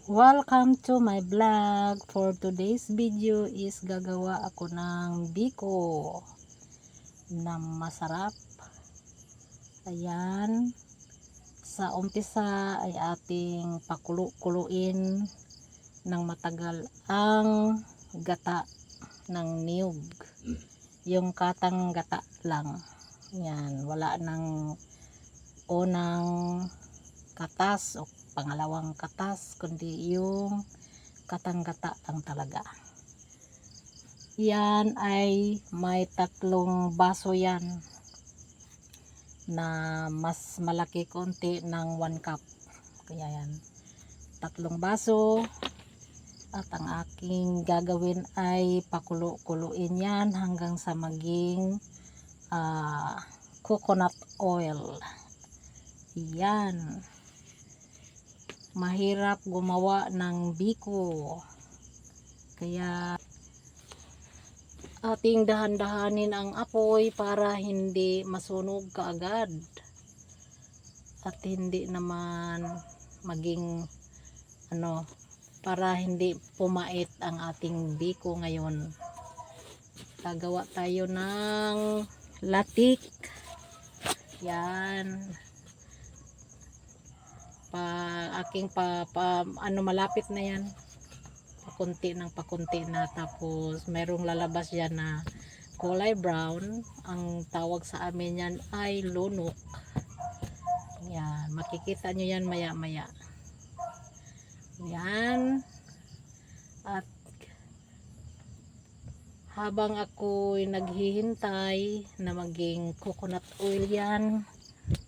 Welcome to my vlog. For today's video is gagawa ako ng biko na masarap. Ayan. Sa umpisa ay ating pakulo-kuluin ng matagal ang gata ng niyog. Yung katang gata lang. Yan. Wala nang unang katas o pangalawang katas, kundi yung katang-gata lang talaga. Yan ay may 3 baso yan na mas malaki konti ng 1 cup. Kaya yan, 3 baso. At ang aking gagawin ay pakulo-kuluin yan hanggang sa maging coconut oil. Yan. Mahirap gumawa ng biko, kaya ating dahan-dahanin ang apoy para hindi masunog kaagad at hindi naman maging para hindi pumait ang ating biko. Ngayon gagawa tayo ng latik. Yan, malapit na yan, pakunti na, tapos merong lalabas yan na kulay brown. Ang tawag sa amin yan ay lunok. Yan, makikita nyo yan maya maya. Yan. At habang ako'y naghihintay na maging coconut oil yan,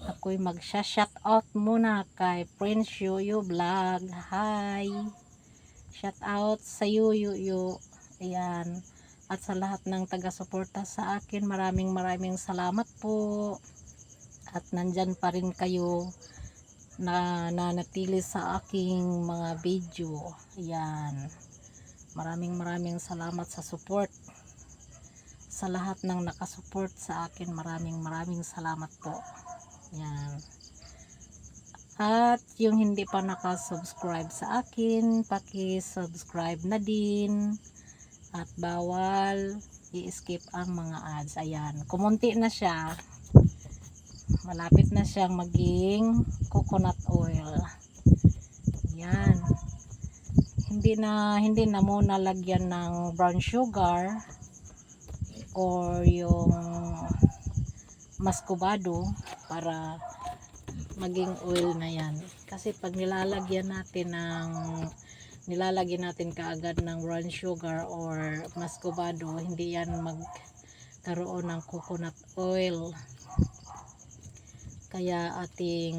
ako'y magsha-shout out muna kay Prince Yuyu Vlog. Hi! Shout out sa Yuyu. Ayan. At sa lahat ng taga-suporta sa akin, maraming salamat po. At nandyan pa rin kayo na nanatili sa aking mga video. Ayan. Maraming salamat sa support. Sa lahat ng nakasupport sa akin, maraming salamat po. Yan. At yung hindi pa nakasubscribe sa akin, paki-subscribe na din. At bawal i-skip ang mga ads. Ayan, kumunti na siya. Malapit na siyang maging coconut oil. Yan. Hindi na muna lagyan ng brown sugar or yung muscovado para maging oil na yan. Kasi pag nilalagyan natin kaagad ng brown sugar or muscovado, hindi yan magkaroon ng coconut oil. Kaya ating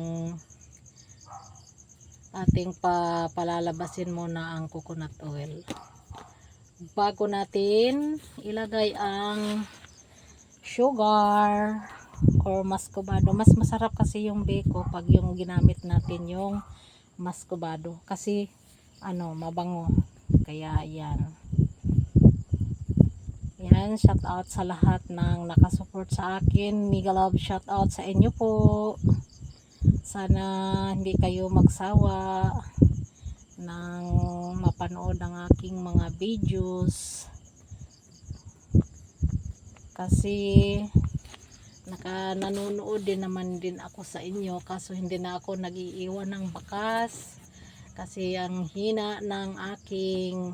palalabasin muna ang coconut oil bago natin ilagay ang sugar or muscovado. Mas masarap kasi yung biko pag yung ginamit natin yung muscovado, kasi mabango. Kaya yan, shout out sa lahat ng nakasupport sa akin. Mega love shout out sa inyo po. Sana hindi kayo magsawa ng mapanood ang aking mga videos, kasi nanonood din naman ako sa inyo, kaso hindi na ako nag-iiwan ng bakas kasi ang hina ng aking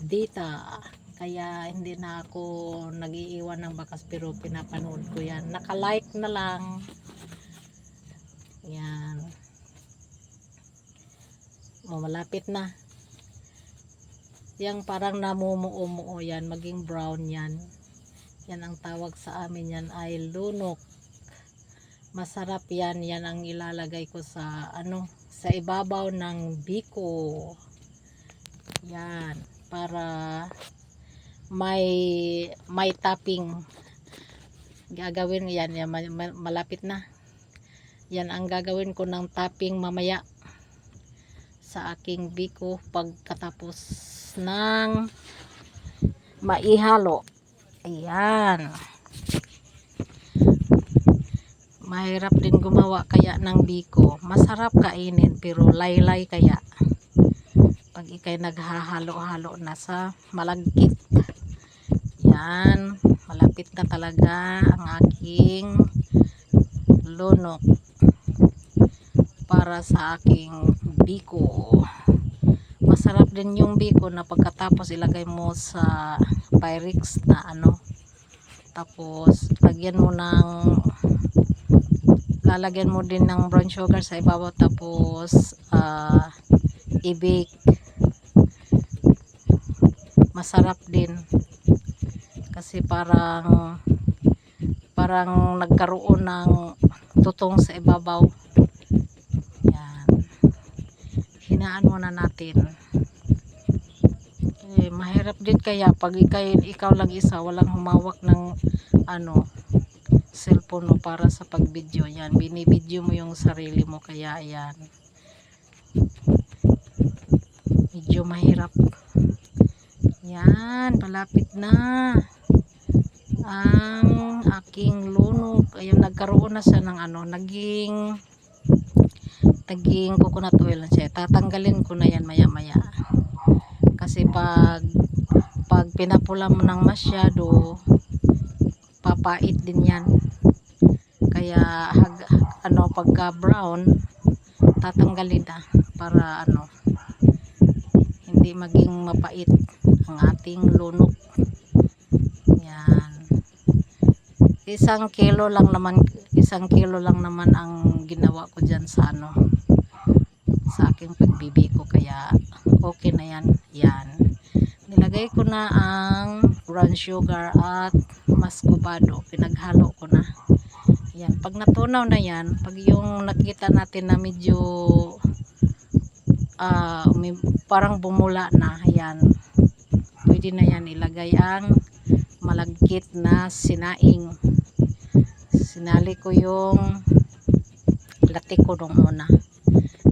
data, kaya hindi na ako nag-iiwan ng bakas, pero pinapanood ko yan. Naka-like na lang. Yan. Malapit na. Yang parang namumuo yan, maging brown yan. Yan ang tawag sa amin, yan ay lunok. Masarap yan. Yan ang ilalagay ko sa sa ibabaw ng biko. Yan, para may topping. Gagawin yan, malapit na. Yan ang gagawin ko ng topping mamaya sa aking biko pagkatapos ng maihalo. Ayan. Mahirap din gumawa kaya ng biko. Masarap kainin pero laylay kaya. pag ikay naghahalo-halo na sa malagkit. Yan, malapit na talaga ang aking lunok para sa aking biko. Masarap din yung biko na pagkatapos ilagay mo sa Pyrex na ano, tapos lalagyan mo din ng brown sugar sa ibabaw, tapos i-bake. Masarap din kasi parang nagkaroon ng tutong sa ibabaw. Yan, hinaan muna natin. Mahirap din kaya pag ikaw lang isa, walang humawak ng ano, cellphone mo para sa pag-video. Yan, binibidyo mo yung sarili mo, kaya yan, medyo mahirap. Yan, palapit na ang aking lunok. Ayun, nagkaroon na siya ng ano, naging coconut oil na siya. Tatanggalin ko na yan maya maya kasi pag pinapula mo ng masyado, papait din yan. Kaya pagka brown, tatanggalin na para hindi maging mapait ang ating lunok. Yan, 1 kilo lang naman ang ginawa ko dyan sa sa aking pagbibiko, kaya okay na yan. Yan, nilagay ko na ang brown sugar at muscovado, pinaghalo ko na. Yan, pag natunaw na yan, pag yung nakita natin na medyo parang bumula na, yan, pwede na yan ilagay ang malagkit na sinaing. Sinali ko yung latik ko nung una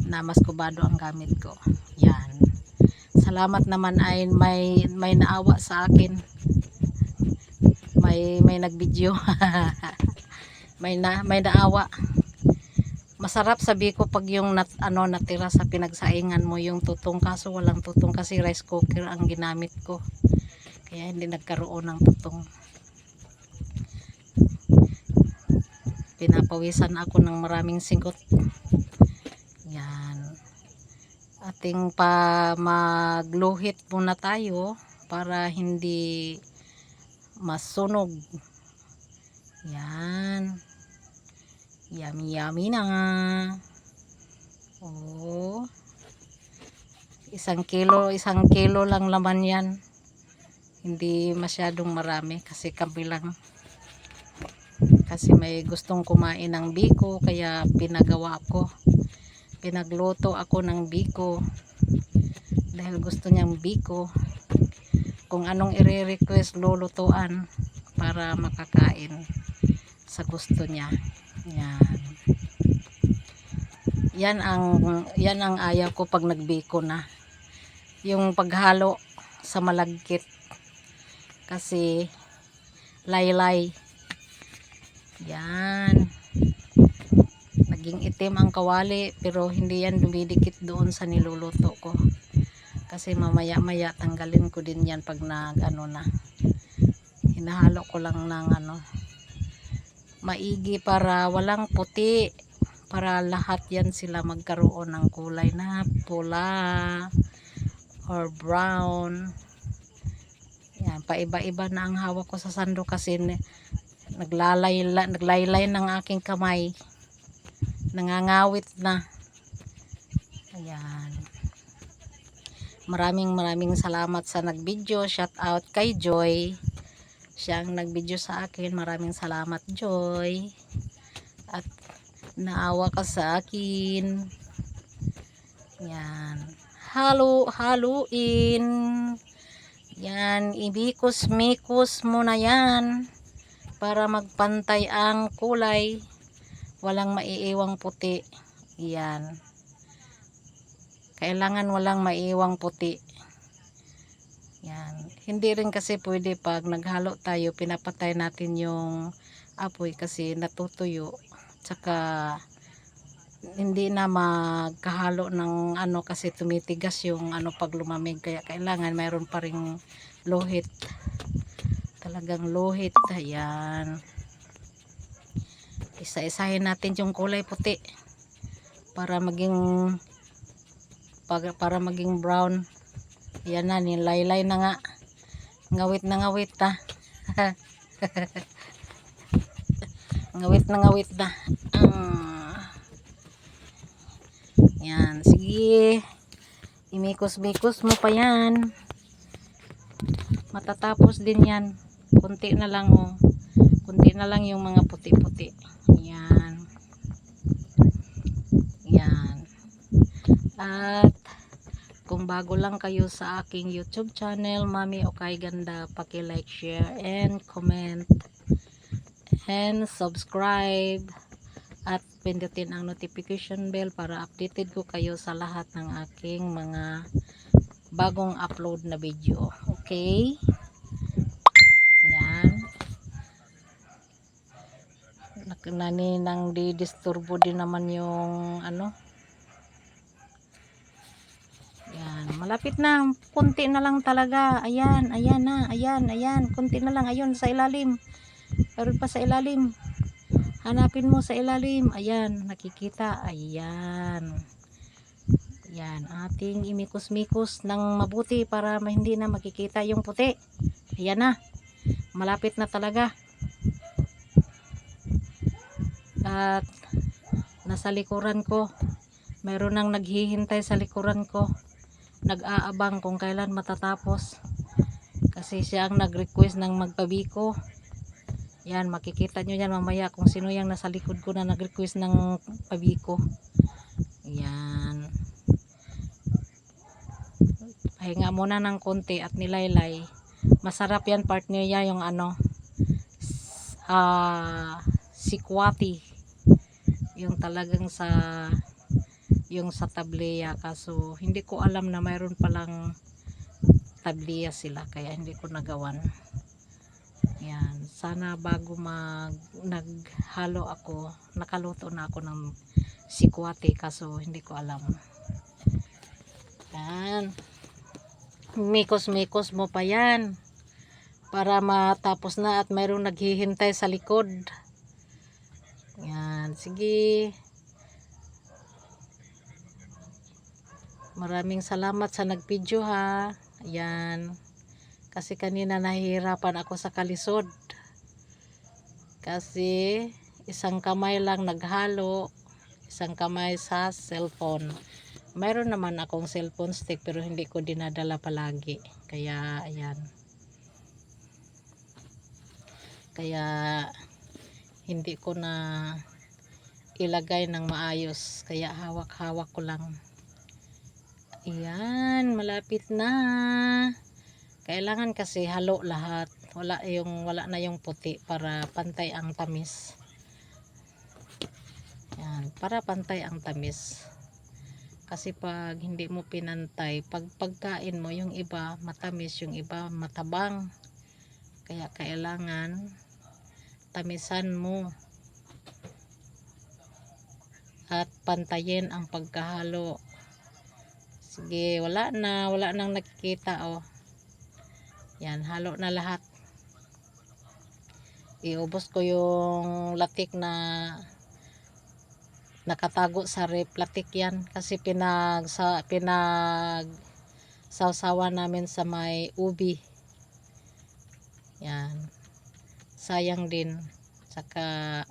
na muscovado ang gamit ko. Yan, salamat naman ay may naawa sa akin, may nagvideo. may naawa. Masarap sabi ko pag yung natira sa pinagsaingan mo yung tutong, kaso walang tutong kasi rice cooker ang ginamit ko, kaya hindi nagkaroon ng tutong. Pinapawisan ako ng maraming singot. Yan, ating magluhit muna tayo para hindi masunog. Yan, yummy yummy na. Oh, 1 kilo lang laman yan, hindi masyadong marami kasi kami lang, kasi may gustong kumain ng biko, kaya pinagluto ako ng biko dahil gusto niyang biko. Kung anong i-request lulutuan para makakain sa gusto niya. Yan, yan ang ayaw ko pag nagbiko na, yung paghalo sa malagkit, kasi laylay. Yan, naging itim ang kawali, pero hindi yan dumidikit doon sa niluluto ko, kasi mamaya maya tanggalin ko din yan pag na hinahalo ko lang ng maigi para walang puti, para lahat yan sila magkaroon ng kulay na pula or brown. Yan, paiba-iba na ang hawak ko sa sando kasi naglaylay ng aking kamay, nangangawit na. Ayan, maraming salamat sa nagvideo. Shout out kay Joy, siyang nagvideo sa akin. Maraming salamat, Joy, at naawa ka sa akin. Yan, haluin yan, ibikos-mikos mo na yan para magpantay ang kulay, walang maiiwang puti. Yan, kailangan walang maiiwang puti. Yan, hindi rin kasi pwede pag naghalo tayo pinapatay natin yung apoy kasi natutuyo, tsaka hindi na magkahalo ng ano kasi tumitigas yung ano pag lumamig, kaya kailangan mayroon pa ring luhit, talagang luhit. Ayan, isa-isahin natin yung kulay puti para maging brown. Ayan na, nilaylay na nga, ngawit na ngawit na. Ngawit na ngawit na. Yan, sige, imikos-mikos mo pa yan, matatapos din yan. Kunti na lang, oh, kunti na lang yung mga puti-puti. Yan, yan. At kung bago lang kayo sa aking YouTube channel, Mami Okay Ganda, paki-like, share, and comment, and subscribe, at pindutin ang notification bell para updated ko kayo sa lahat ng aking mga bagong upload na video. Okay? Yan. Naninang di-disturbo din naman yung ano. Yan. Malapit na. Kunti na lang talaga. Ayan. Ayan na. Ayan. Ayan. Kunti na lang. Ayun sa ilalim. Meron pa sa ilalim. Hanapin mo sa ilalim. Ayan. Nakikita. Ayan. Yan, ating imikos-mikos ng mabuti para hindi na makikita yung puti. Ayan na, malapit na talaga. At nasa likuran ko, meron nang naghihintay sa likuran ko, nag-aabang kung kailan matatapos, kasi siya ang nag-request ng magpabiko. Yan, makikita nyo yan mamaya kung sino yung nasa likod ko na nag-request ng pabiko. Yan, pahinga muna ng konti at nilaylay. Masarap yan partner niya, yung ano, sikwati, yung talagang yung sa tableya, kaso hindi ko alam na mayroon palang tableya sila, kaya hindi ko nagawan. Yan, sana bago naghalo ako, nakaluto na ako ng sikwati, kaso hindi ko alam. Yan, mikos-mikos mo pa yan para matapos na at mayroong naghihintay sa likod. Yan, sige. Maraming salamat sa nagvideo ha. Ayan, kasi kanina nahihirapan ako sa kalisod kasi isang kamay lang naghalo, isang kamay sa cellphone. Mayroon naman akong cellphone stick pero hindi ko dinadala palagi, kaya ayan, kaya hindi ko na ilagay ng maayos, kaya hawak-hawak ko lang. Ayan, malapit na. Kailangan kasi halo lahat, wala na yung puti para pantay ang tamis. Yan, para pantay ang tamis. Kasi pag hindi mo pinantay, pagkain mo, yung iba matamis, yung iba matabang. Kaya kailangan tamisan mo at pantayin ang pagkahalo. Sige, wala nang nakikita, oh. Yan, halo na lahat. Iubos ko yung latik na nakatago sa rep. Latik yan kasi sawsawan namin sa may ubi. Yan, sayang din. Saka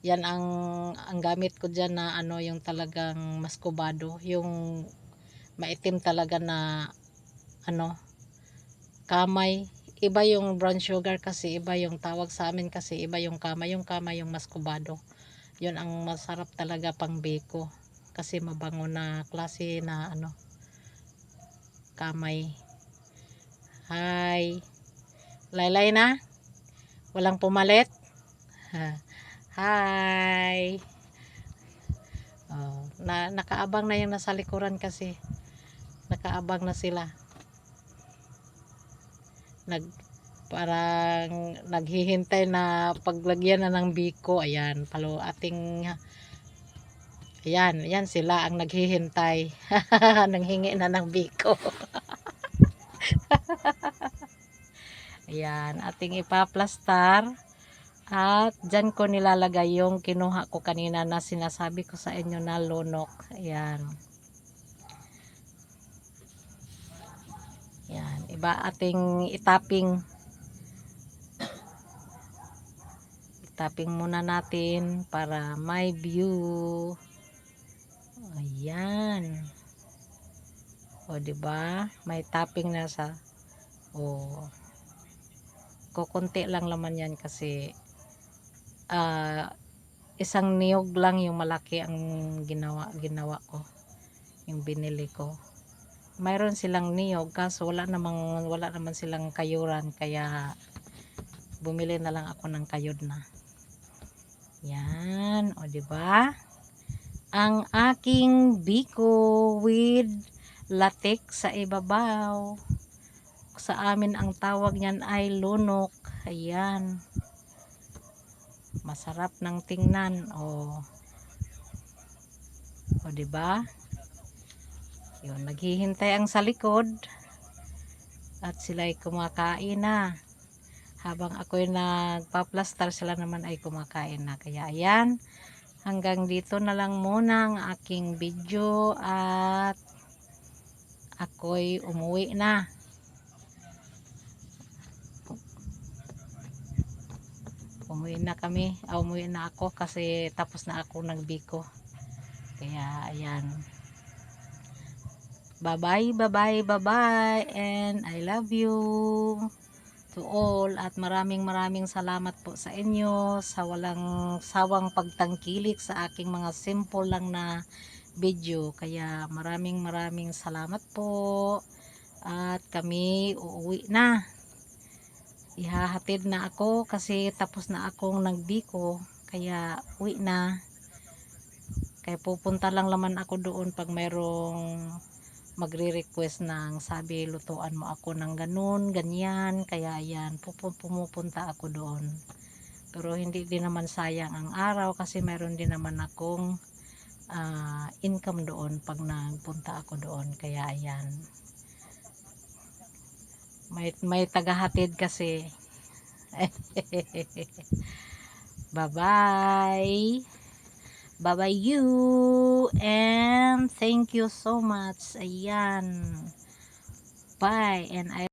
yan ang gamit ko dyan na ano, yung talagang maskubado, yung maitim talaga na ano, kamay. Iba yung brown sugar kasi, iba yung tawag sa amin kasi, iba yung kamay yung maskubado. Yun ang masarap talaga pang biko kasi mabango na klase na ano, kamay. Hi, laylay na, walang pumalit. Hi. Oh, nakaabang na yung nasa likuran kasi, nakaabang na sila, parang naghihintay na paglagyan na ng biko. Ayan, ating Yan sila ang naghihintay. Nanghingi na ng biko. Ayan, ating ipaplastar. At dyan ko nilalagay yung kinuha ko kanina na sinasabi ko sa inyo na lunok. Ayan. Ayan, iba ating itaping. Itaping muna natin para may view. Ayan. O, diba? May tapping na sa kukunti lang naman yan kasi isang niyog lang yung malaki ang ginawa ko, yung binili ko. Mayroon silang niyog kaso wala naman silang kayuran kaya bumili na lang ako ng kayod na. Yan, o diba? Ang aking biko with latex sa ibabaw. Sa amin ang tawag niyan ay lunok. Ayan. Masarap ng tingnan. O diba? Yun, naghihintay ang sa likod. At sila'y kumakain na. Habang ako'y nagpa-plaster, sila naman ay kumakain na. Kaya ayan. Hanggang dito na lang muna ang aking video at ako'y umuwi na. Umuwi na ako kasi tapos na ako nagbiko. Kaya ayan. Bye bye and I love you to all at maraming salamat po sa inyo sa walang sawang pagtangkilik sa aking mga simple lang na video. Kaya maraming salamat po at kami uuwi na. Ihahatid na ako kasi tapos na akong nagbiko kaya uwi na. Kaya pupunta lang naman ako doon pag mayroong magre-request ng sabi lutuan mo ako ng ganun, ganyan. Kaya ayan, pumupunta ako doon. Pero hindi din naman sayang ang araw kasi mayroon din naman akong income doon pag nagpunta ako doon. Kaya ayan. May tagahatid kasi. Bye bye you and thank you so much. Ayan, bye and I